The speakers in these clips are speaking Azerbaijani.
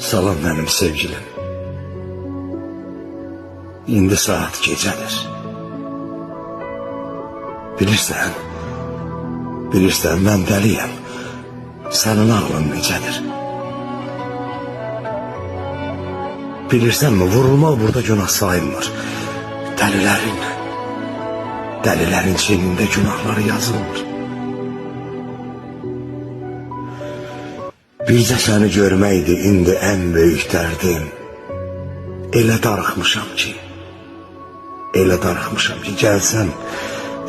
Salam mənim sevgilim. İndi saat gecədir. Bilirsən mən dəliyəm. Sənin ağlın necədir? Bilirsənmi, vurulmaq burada günah sayılmır. Dəlilərin çiynində günahları yazılmır. Bircə səni görməkdir indi ən böyük dərdim. Elə darıxmışam ki, gəlsən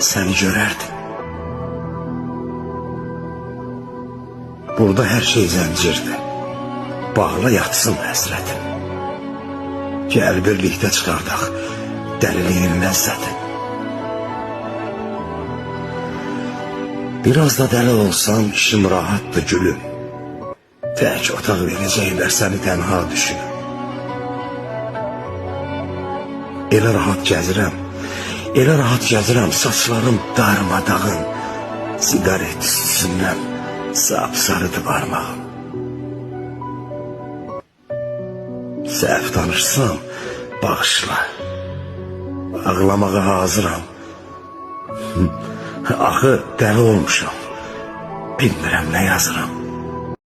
səni görərdim. Burada hər şey zəncirdir. Bağla yatsın həsrətim. Gəl birlikdə çıxardaq dəliliyin ləzzəti. Biraz da dəli olsam işim rahatdır gülüm. Tək otaq verəcəklər səni tənha düşünüm. Elə rahat gəzirəm, saçlarım darmadağın. Sigaret üstündən sapsarıdır barmağım. Səhv danışsam bağışla. Ağlamağa hazıram. Axı dəli olmuşam. Bilmirəm nə yazıram.